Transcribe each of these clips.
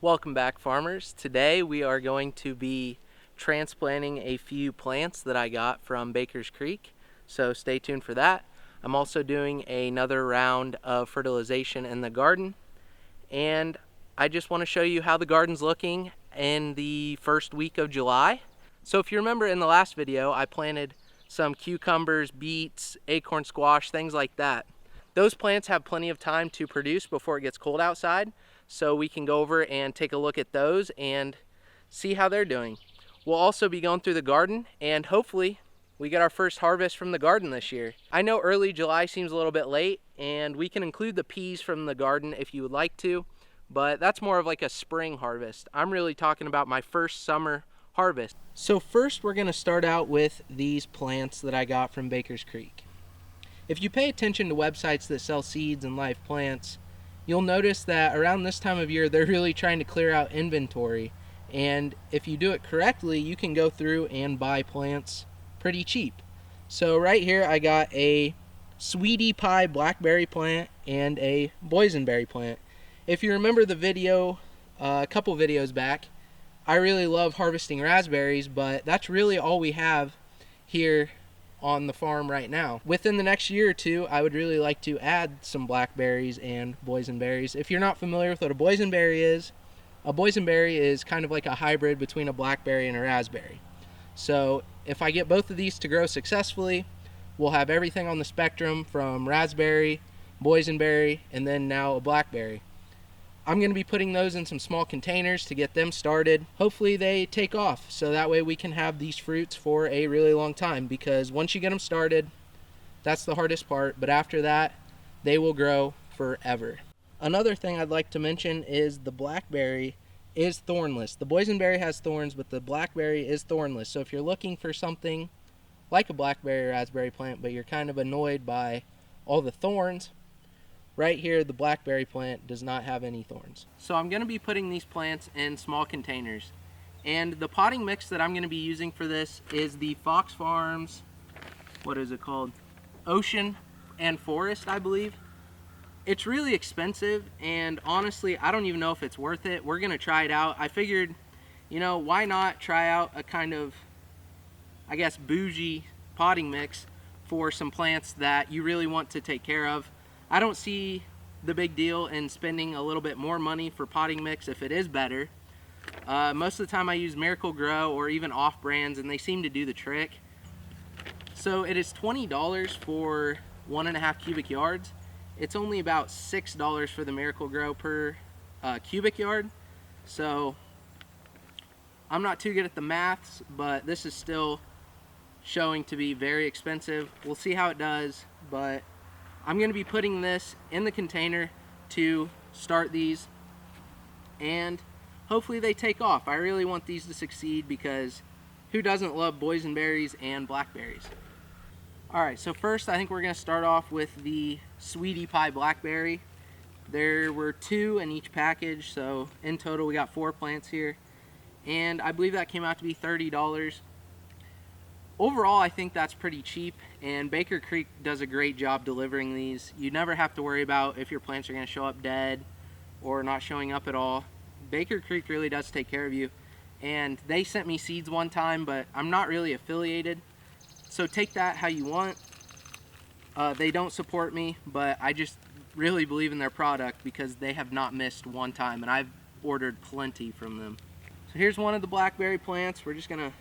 Welcome back, farmers. Today we are going to be transplanting a few plants that I got from Baker's Creek, so stay tuned for that. I'm also doing another round of fertilization in the garden, and I just want to show you how the garden's looking in the first week of July. So if you remember in the last video, I planted some cucumbers, beets, acorn squash, things like that. Those plants have plenty of time to produce before it gets cold outside, so we can go over and take a look at those and see how they're doing. We'll also be going through the garden, and hopefully we get our first harvest from the garden this year. I know early July seems a little bit late, and we can include the peas from the garden if you would like to, but that's more of like a spring harvest. I'm really talking about my first summer harvest. So first we're gonna start out with these plants that I got from Baker's Creek. If you pay attention to websites that sell seeds and live plants, you'll notice that around this time of year they're really trying to clear out inventory, and if you do it correctly you can go through and buy plants pretty cheap. So right here I got a Sweetie Pie Blackberry plant and a boysenberry plant. If you remember the video a couple videos back, I really love harvesting raspberries, but that's really all we have here on the farm right now. Within the next year or two, I would really like to add some blackberries and boysenberries. If you're not familiar with what a boysenberry is kind of like a hybrid between a blackberry and a raspberry. So if I get both of these to grow successfully, we'll have everything on the spectrum from raspberry, boysenberry, and then now a blackberry. I'm going to be putting those in some small containers to get them started. Hopefully they take off, so that way we can have these fruits for a really long time, because once you get them started, that's the hardest part, but after that, they will grow forever. Another thing I'd like to mention is the blackberry is thornless. The boysenberry has thorns, but the blackberry is thornless. So if you're looking for something like a blackberry or raspberry plant, but you're kind of annoyed by all the thorns, right here, the blackberry plant does not have any thorns. So I'm going to be putting these plants in small containers. And the potting mix that I'm going to be using for this is the Fox Farms, what is it called? Ocean and Forest, I believe. It's really expensive, and honestly, I don't even know if it's worth it. We're going to try it out. I figured, why not try out a kind of, I guess, bougie potting mix for some plants that you really want to take care of. I don't see the big deal in spending a little bit more money for potting mix if it is better. Most of the time I use Miracle Grow or even off brands, and they seem to do the trick. So it is $20 for 1.5 cubic yards. It's only about $6 for the Miracle Grow per cubic yard. So I'm not too good at the maths, but this is still showing to be very expensive. We'll see how it does, but I'm going to be putting this in the container to start these, and hopefully they take off. I really want these to succeed, because who doesn't love boysenberries and blackberries? Alright, so first I think we're going to start off with the Sweetie Pie Blackberry. There were 2 in each package, so in total we got 4 plants here, and I believe that came out to be $30. Overall, I think that's pretty cheap, and Baker Creek does a great job delivering these. You never have to worry about if your plants are going to show up dead or not showing up at all. Baker Creek really does take care of you, and they sent me seeds one time, but I'm not really affiliated, so take that how you want. They don't support me, but I just really believe in their product because they have not missed one time, and I've ordered plenty from them. So here's one of the blackberry plants. We're just going to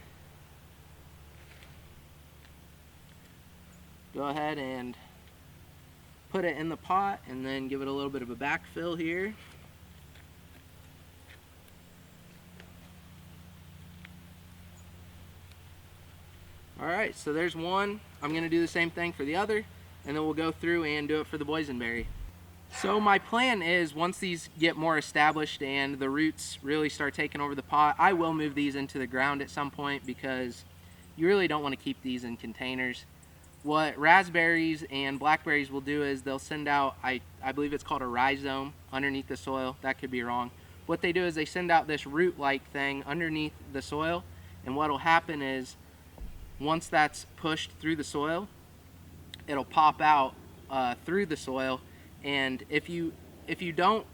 go ahead and put it in the pot and then give it a little bit of a backfill here. Alright, so there's one. I'm going to do the same thing for the other, and then we'll go through and do it for the boysenberry. So my plan is, once these get more established and the roots really start taking over the pot, I will move these into the ground at some point, because you really don't want to keep these in containers. What raspberries and blackberries will do is they'll send out, I believe it's called a rhizome, underneath the soil. That could be wrong. What they do is they send out this root-like thing underneath the soil, and what will happen is, once that's pushed through the soil, it'll pop out through the soil, and if you don't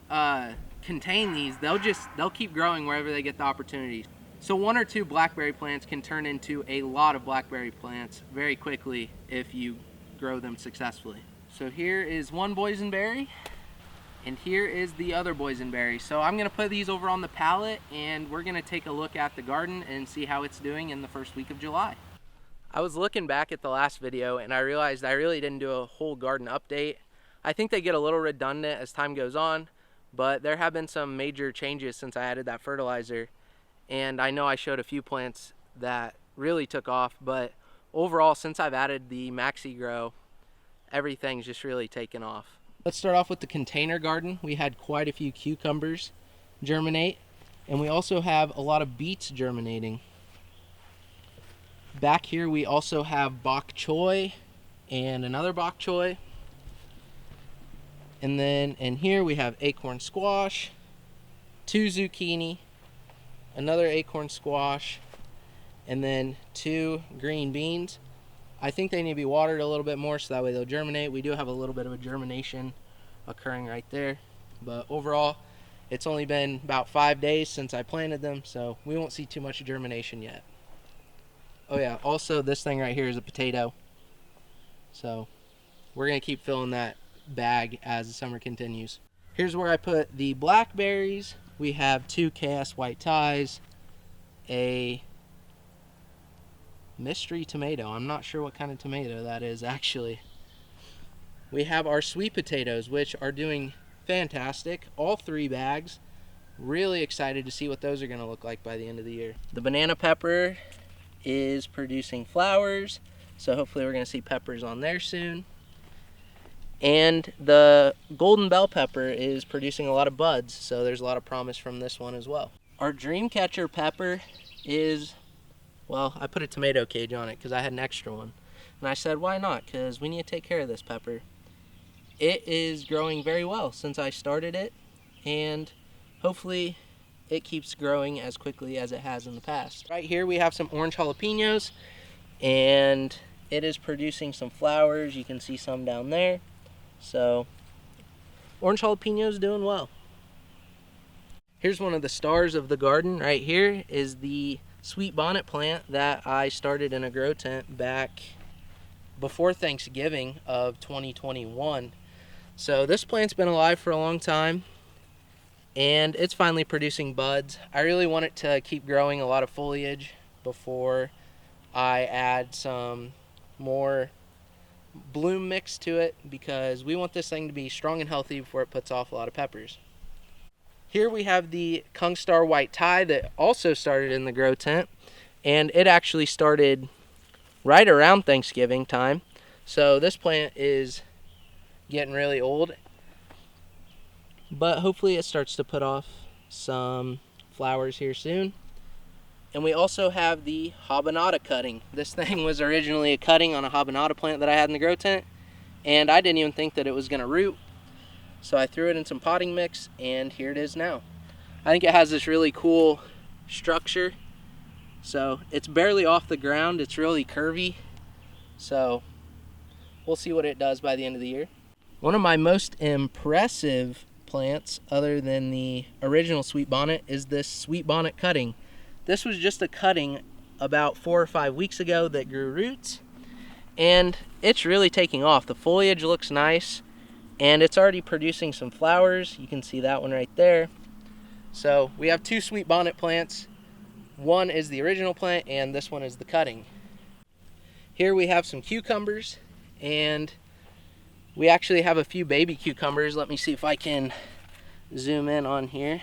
contain these, they'll keep growing wherever they get the opportunity. So 1 or 2 blackberry plants can turn into a lot of blackberry plants very quickly if you grow them successfully. So here is one boysenberry, and here is the other boysenberry. So I'm gonna put these over on the pallet, and we're gonna take a look at the garden and see how it's doing in the first week of July. I was looking back at the last video and I realized I really didn't do a whole garden update. I think they get a little redundant as time goes on, but there have been some major changes since I added that fertilizer. And I know I showed a few plants that really took off, but overall, since I've added the Maxi Grow, everything's just really taken off. Let's start off with the container garden. We had quite a few cucumbers germinate, and we also have a lot of beets germinating. Back here we also have bok choy and another bok choy. And then in here we have acorn squash, 2 zucchini, another acorn squash, and then 2 green beans. I think they need to be watered a little bit more so that way they'll germinate. We do have a little bit of a germination occurring right there, but overall it's only been about 5 days since I planted them, so we won't see too much germination yet. Oh yeah, also this thing right here is a potato, so we're gonna keep filling that bag as the summer continues. Here's where I put the blackberries. We have 2 KS white ties, a mystery tomato. I'm not sure what kind of tomato that is actually. We have our sweet potatoes, which are doing fantastic. All 3 bags. Really excited to see what those are going to look like by the end of the year. The banana pepper is producing flowers, so hopefully we're going to see peppers on there soon. And the golden bell pepper is producing a lot of buds, so there's a lot of promise from this one as well. Our dream catcher pepper is, well, I put a tomato cage on it because I had an extra one. And I said, why not? Because we need to take care of this pepper. It is growing very well since I started it, and hopefully it keeps growing as quickly as it has in the past. Right here we have some orange jalapenos, and it is producing some flowers. You can see some down there. So orange jalapenos doing well. Here's one of the stars of the garden. Right here is the sweet bonnet plant that I started in a grow tent back before Thanksgiving of 2021. So this plant's been alive for a long time, and it's finally producing buds. I really want it to keep growing a lot of foliage before I add some more bloom mix to it, because we want this thing to be strong and healthy before it puts off a lot of peppers. Here we have the Kung Star white tie that also started in the grow tent, and it actually started right around Thanksgiving time. So this plant is getting really old, but hopefully it starts to put off some flowers here soon. And we also have the habanada cutting. This thing was originally a cutting on a habanada plant that I had in the grow tent, and I didn't even think that it was gonna root. So I threw it in some potting mix, and here it is now. I think it has this really cool structure. So it's barely off the ground, it's really curvy. So we'll see what it does by the end of the year. One of my most impressive plants, other than the original sweet bonnet, is this sweet bonnet cutting. This was just a cutting about 4 or 5 weeks ago that grew roots, and it's really taking off. The foliage looks nice, and it's already producing some flowers. You can see that one right there. So we have 2 sweet bonnet plants. One is the original plant, and this one is the cutting. Here we have some cucumbers, and we actually have a few baby cucumbers. Let me see if I can zoom in on here.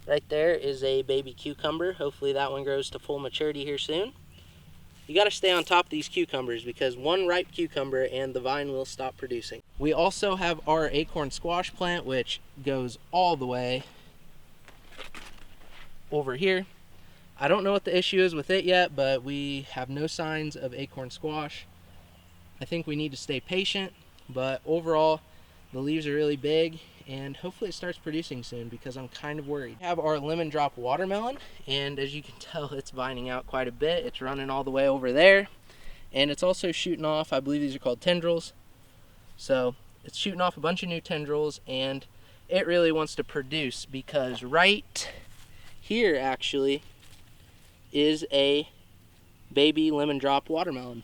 Right there is a baby cucumber. Hopefully that one grows to full maturity here soon. You gotta stay on top of these cucumbers because one ripe cucumber and the vine will stop producing. We also have our acorn squash plant, which goes all the way over here. I don't know what the issue is with it yet, but we have no signs of acorn squash. I think we need to stay patient, but overall the leaves are really big, and hopefully it starts producing soon because I'm kind of worried. We have our lemon drop watermelon, and as you can tell, it's vining out quite a bit. It's running all the way over there, and it's also shooting off, I believe these are called tendrils. So it's shooting off a bunch of new tendrils, and it really wants to produce, because right here actually is a baby lemon drop watermelon.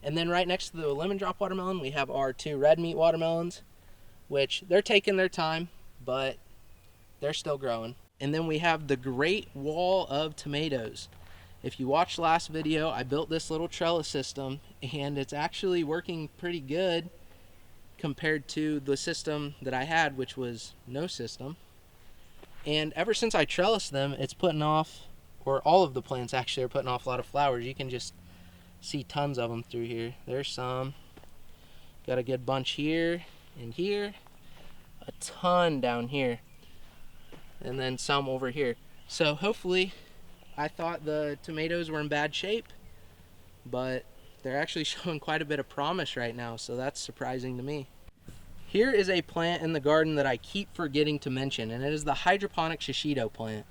And then right next to the lemon drop watermelon, we have our 2 red meat watermelons, which they're taking their time, but they're still growing. And then we have the great wall of tomatoes. If you watched last video, I built this little trellis system, and it's actually working pretty good compared to the system that I had, which was no system. And ever since I trellised them, it's putting off, or all of the plants actually are putting off a lot of flowers. You can just see tons of them through here. There's some. Got a good bunch here and here. A ton down here. And then some over here. So hopefully, I thought the tomatoes were in bad shape, but they're actually showing quite a bit of promise right now, so that's surprising to me. Here is a plant in the garden that I keep forgetting to mention, and it is the hydroponic shishito plant.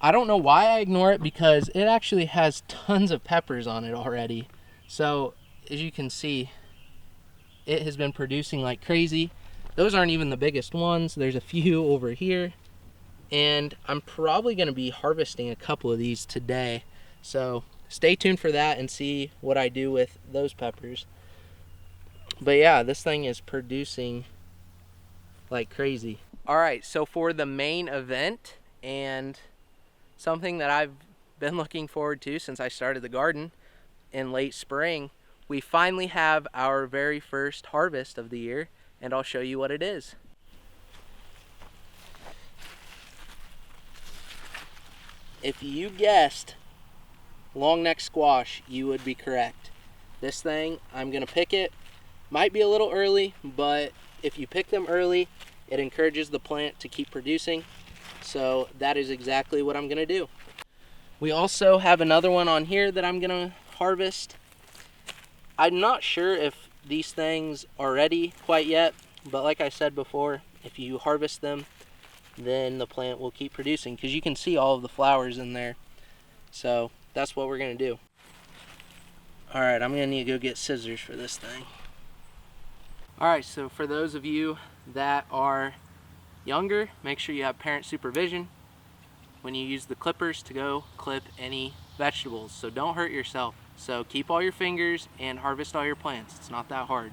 I don't know why I ignore it, because it actually has tons of peppers on it already. So as you can see, it has been producing like crazy. Those aren't even the biggest ones. There's a few over here, and I'm probably going to be harvesting a couple of these today. So stay tuned for that and see what I do with those peppers. But yeah, this thing is producing like crazy. All right, so for the main event, and something that I've been looking forward to since I started the garden in late spring, we finally have our very first harvest of the year, and I'll show you what it is. If you guessed long neck squash, you would be correct. This thing, I'm gonna pick it. Might be a little early, but if you pick them early, it encourages the plant to keep producing. So that is exactly what I'm gonna do. We also have another one on here that I'm gonna harvest. I'm not sure if these things are ready quite yet, but like I said before, if you harvest them, then the plant will keep producing, because you can see all of the flowers in there. So that's what we're gonna do. All right, I'm gonna need to go get scissors for this thing. All right, so for those of you that are younger, make sure you have parent supervision when you use the clippers to go clip any vegetables. So don't hurt yourself. So keep all your fingers and harvest all your plants. It's not that hard.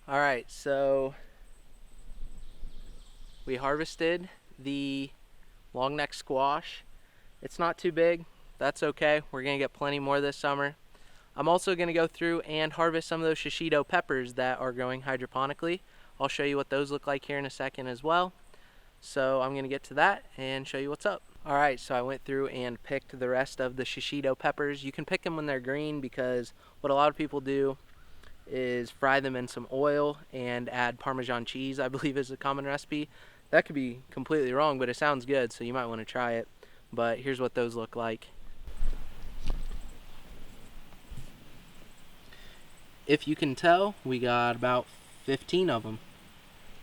All right, so we harvested the long neck squash. It's not too big. That's okay. We're gonna get plenty more this summer. I'm also gonna go through and harvest some of those shishito peppers that are growing hydroponically. I'll show you what those look like here in a second as well. So I'm gonna get to that and show you what's up. All right, so I went through and picked the rest of the shishito peppers. You can pick them when they're green, because what a lot of people do is fry them in some oil and add Parmesan cheese, I believe is a common recipe. That could be completely wrong, but it sounds good, so you might want to try it. But here's what those look like. If you can tell, we got about 15 of them.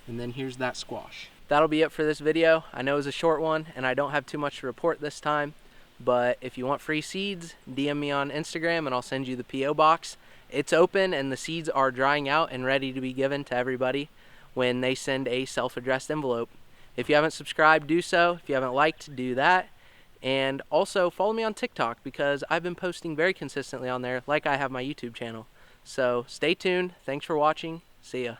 And then here's that squash. That'll be it for this video. I know it was a short one, and I don't have too much to report this time. But if you want free seeds, DM me on Instagram and I'll send you the P.O. box. It's open, and the seeds are drying out and ready to be given to everybody when they send a self-addressed envelope. If you haven't subscribed, do so. If you haven't liked, do that. And also follow me on TikTok, because I've been posting very consistently on there, like I have my YouTube channel. So stay tuned. Thanks for watching. See ya.